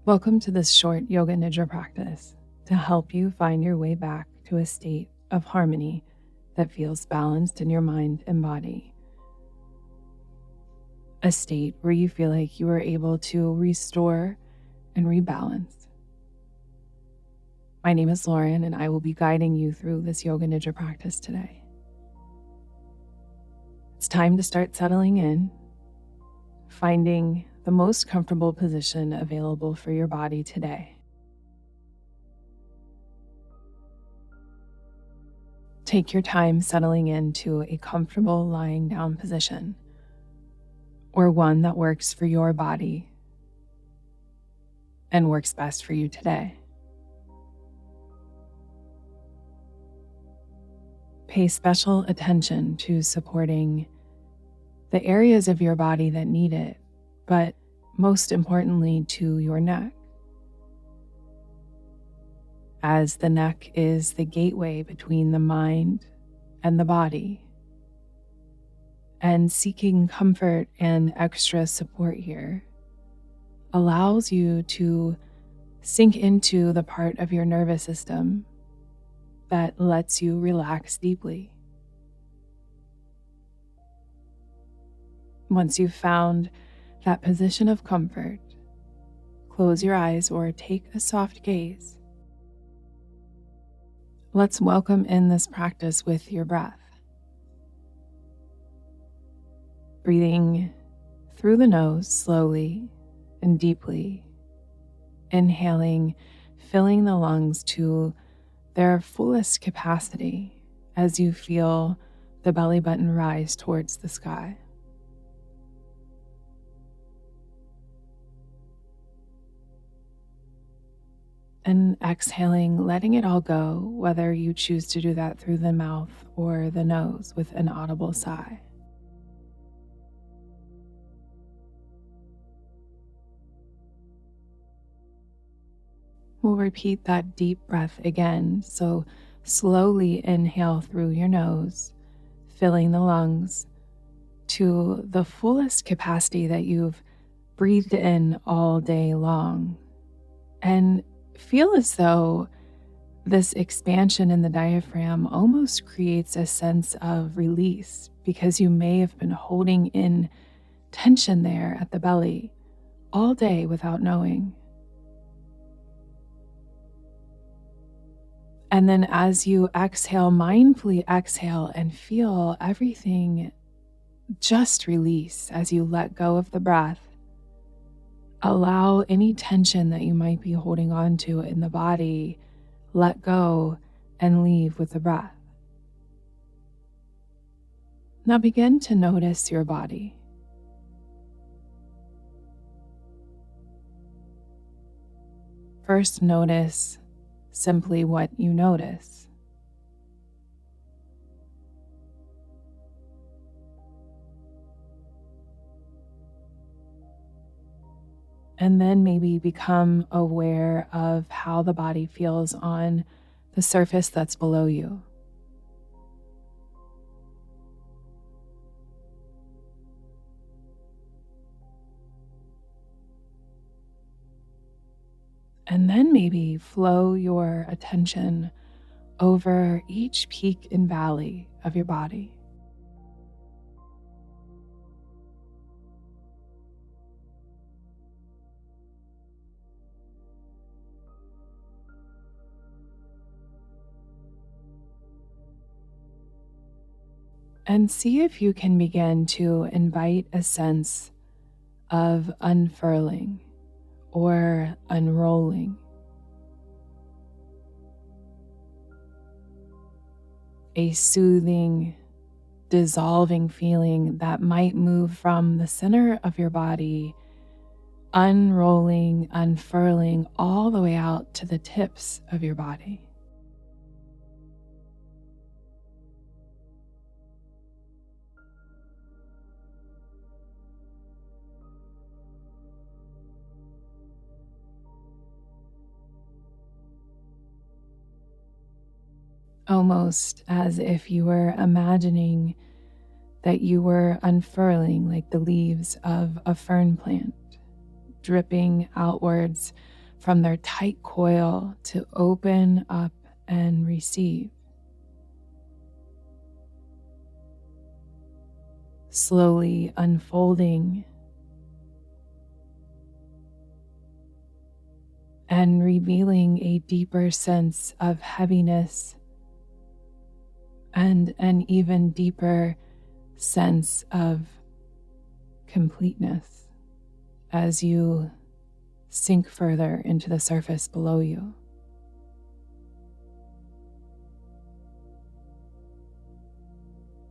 Welcome to this short Yoga Nidra practice to help you find your way back to a state of harmony that feels balanced in your mind and body. A state where you feel like you are able to restore and rebalance. My name is Loren, and I will be guiding you through this Yoga Nidra practice today. It's time to start settling in, finding the most comfortable position available for your body today. Take your time settling into a comfortable lying down position, or one that works for your body and works best for you today. Pay special attention to supporting the areas of your body that need it, but most importantly to your neck, as the neck is the gateway between the mind and the body. And seeking comfort and extra support here allows you to sink into the part of your nervous system that lets you relax deeply. Once you've found that position of comfort, close your eyes or take a soft gaze. Let's welcome in this practice with your breath. Breathing through the nose slowly and deeply, inhaling, filling the lungs to their fullest capacity as you feel the belly button rise towards the sky. And exhaling, letting it all go, whether you choose to do that through the mouth or the nose with an audible sigh. We'll repeat that deep breath again. So slowly inhale through your nose, filling the lungs to the fullest capacity that you've breathed in all day long. And feel as though this expansion in the diaphragm almost creates a sense of release, because you may have been holding in tension there at the belly all day without knowing. And then as you exhale, mindfully exhale and feel everything just release as you let go of the breath. Allow any tension that you might be holding on to in the body, let go and leave with the breath. Now begin to notice your body. First, notice simply what you notice. And then maybe become aware of how the body feels on the surface that's below you. And then maybe flow your attention over each peak and valley of your body. And see if you can begin to invite a sense of unfurling or unrolling. A soothing, dissolving feeling that might move from the center of your body, unrolling, unfurling all the way out to the tips of your body. Almost as if you were imagining that you were unfurling like the leaves of a fern plant, dripping outwards from their tight coil to open up and receive. Slowly unfolding and revealing a deeper sense of heaviness and an even deeper sense of completeness as you sink further into the surface below you.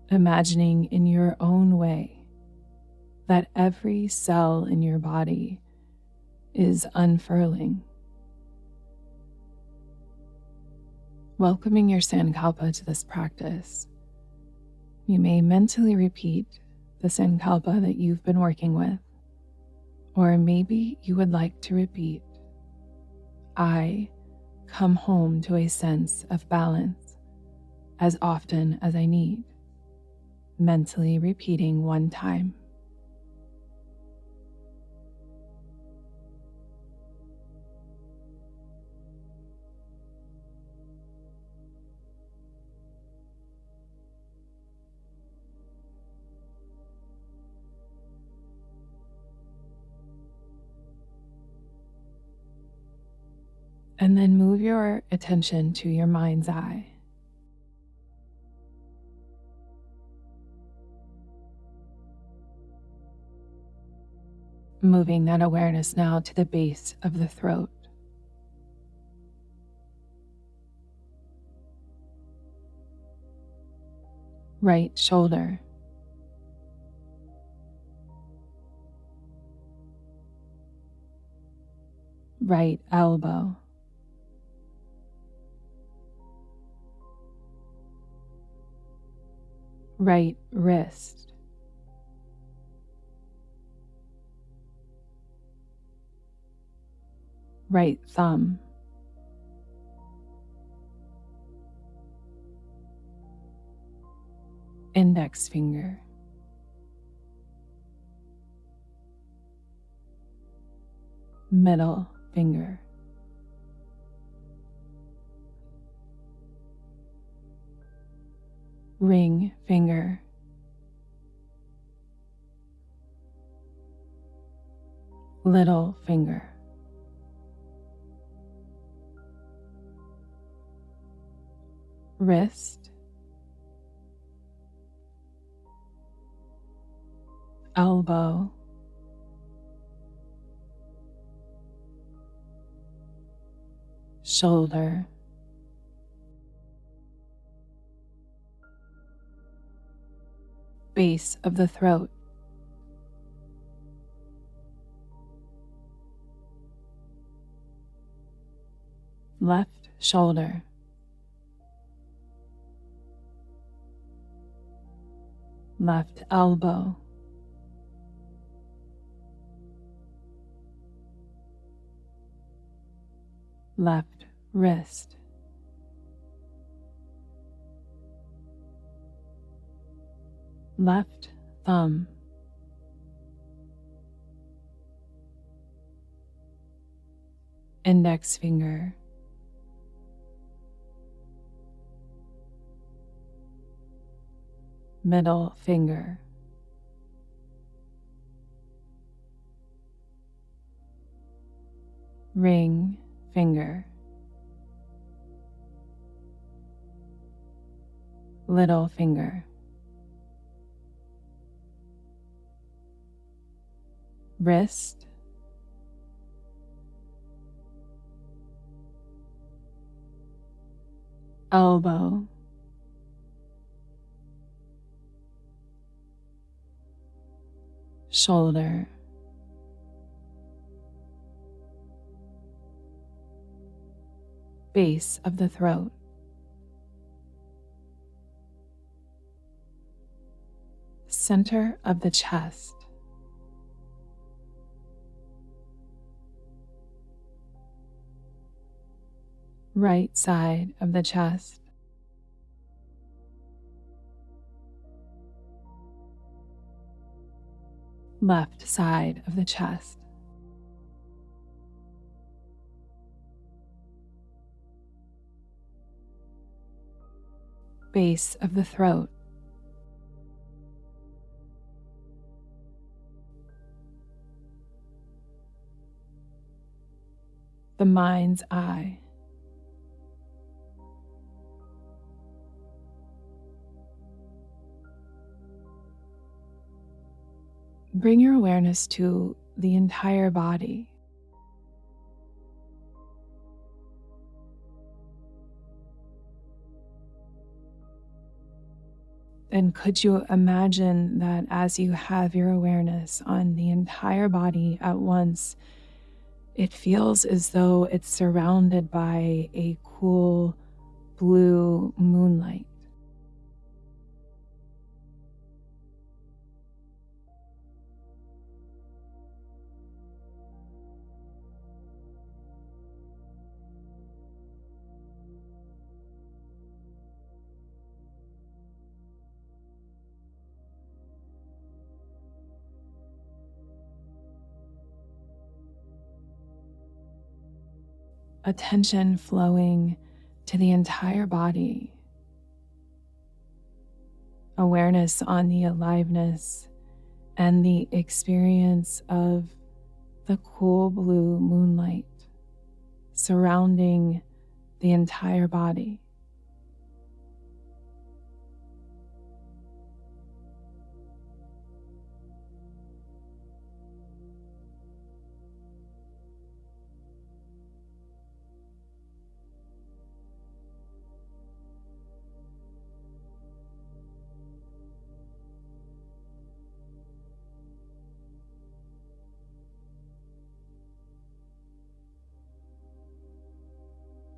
Imagining in your own way that every cell in your body is unfurling. Welcoming your Sankalpa to this practice, you may mentally repeat the Sankalpa that you've been working with, or maybe you would like to repeat, I come home to a sense of balance as often as I need, mentally repeating one time. And then move your attention to your mind's eye. Moving that awareness now to the base of the throat. Right shoulder. Right elbow. Right wrist. Right thumb. Index finger. Middle finger. Ring finger. Little finger. Wrist. Elbow. Shoulder. Base of the throat. Left shoulder. Left elbow. Left wrist. Left thumb. Index finger. Middle finger. Ring finger. Little finger. Wrist. Elbow. Shoulder. Base of the throat. Center of the chest. Right side of the chest. Left side of the chest. base of the throat, the mind's eye, bring your awareness to the entire body. And could you imagine that as you have your awareness on the entire body at once, it feels as though it's surrounded by a cool blue moonlight. Attention flowing to the entire body. Awareness on the aliveness and the experience of the cool blue moonlight surrounding the entire body.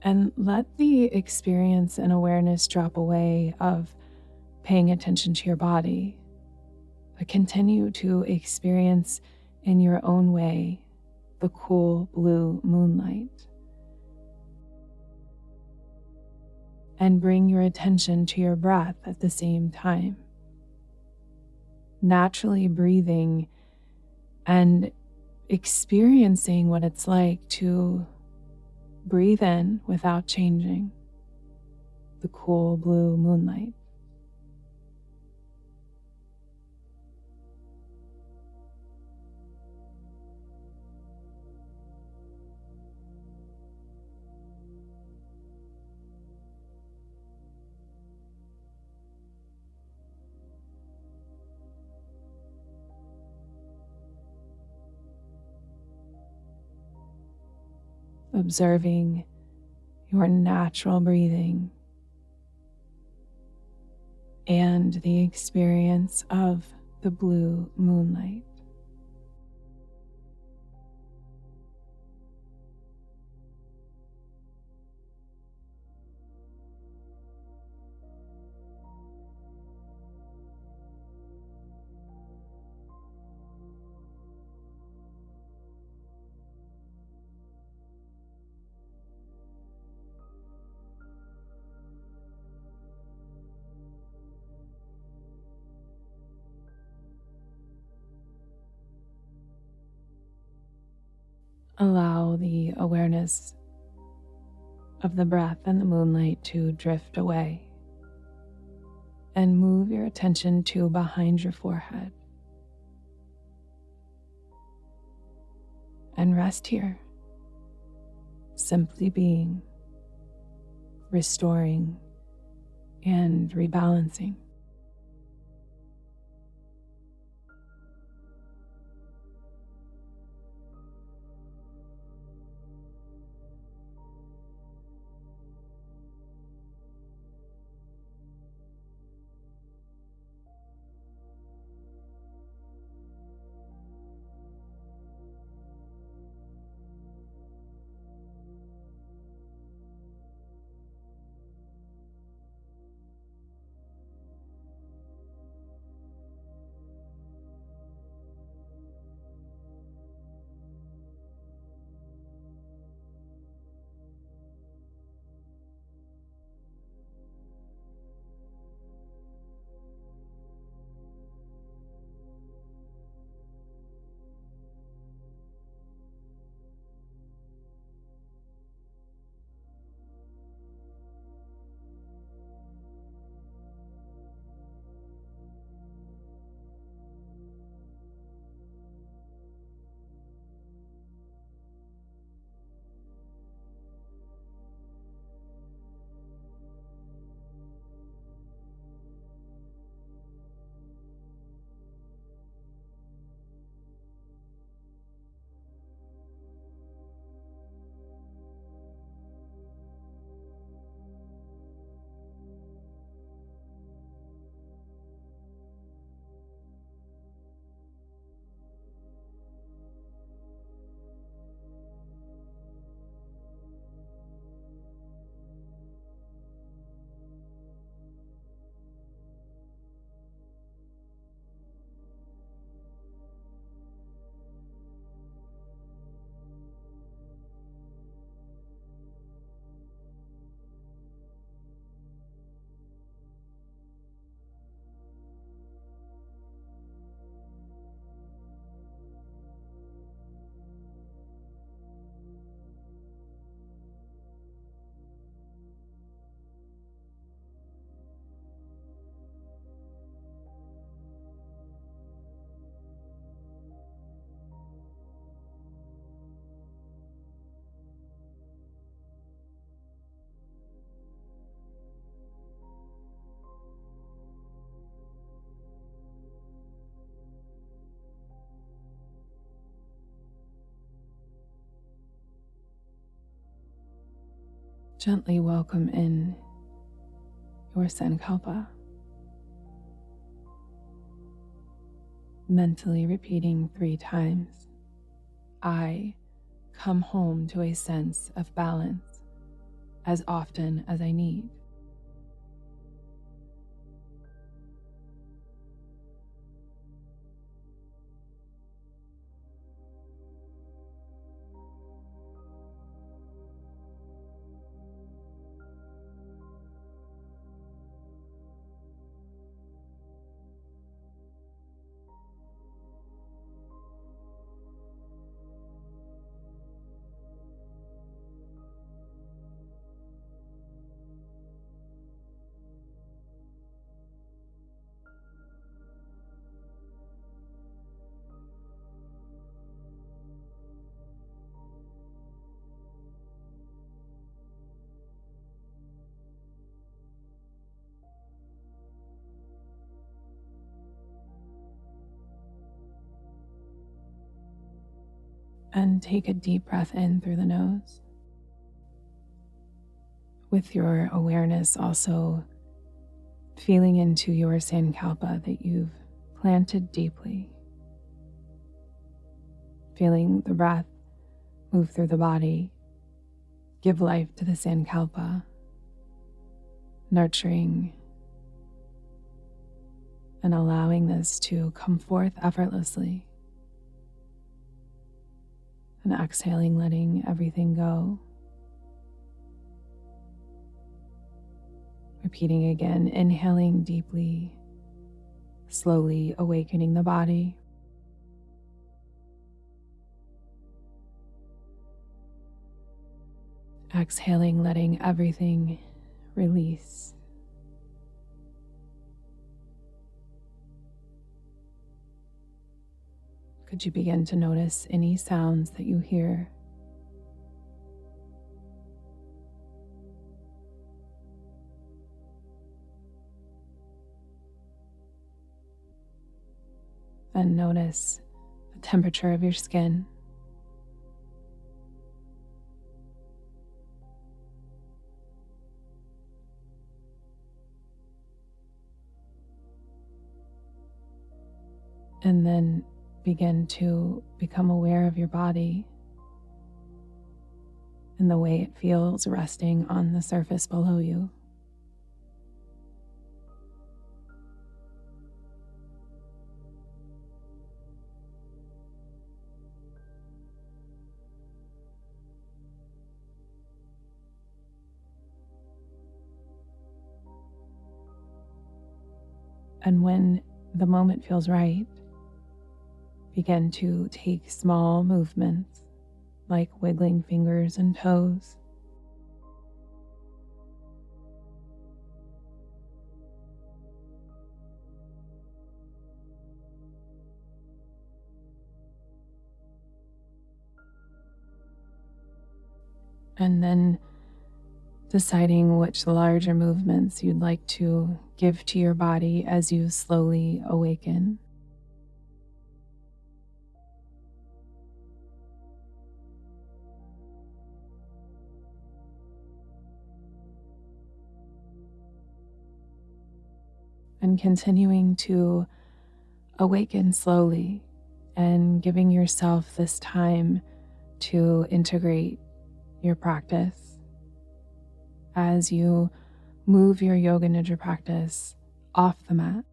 And let the experience and awareness drop away of paying attention to your body, but continue to experience in your own way the cool blue moonlight. And bring your attention to your breath at the same time. Naturally breathing and experiencing what it's like to breathe in without changing the cool blue moonlight. Observing your natural breathing and the experience of the blue moonlight. Allow the awareness of the breath and the moonlight to drift away, and move your attention to behind your forehead. And rest here, simply being, restoring, and rebalancing. Gently welcome in your Sankalpa, mentally repeating 3 times, I come home to a sense of balance as often as I need. And take a deep breath in through the nose, with your awareness also feeling into your Sankalpa that you've planted deeply, feeling the breath move through the body, give life to the Sankalpa, nurturing and allowing this to come forth effortlessly, and exhaling, letting everything go. Repeating again, inhaling deeply, slowly awakening the body. Exhaling, letting everything release. Could you begin to notice any sounds that you hear? And notice the temperature of your skin. And then begin to become aware of your body and the way it feels resting on the surface below you. And when the moment feels right, begin to take small movements like wiggling fingers and toes. And then deciding which larger movements you'd like to give to your body as you slowly awaken. And continuing to awaken slowly and giving yourself this time to integrate your practice as you move your Yoga Nidra practice off the mat.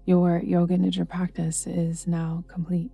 Your Yoga Nidra practice is now complete.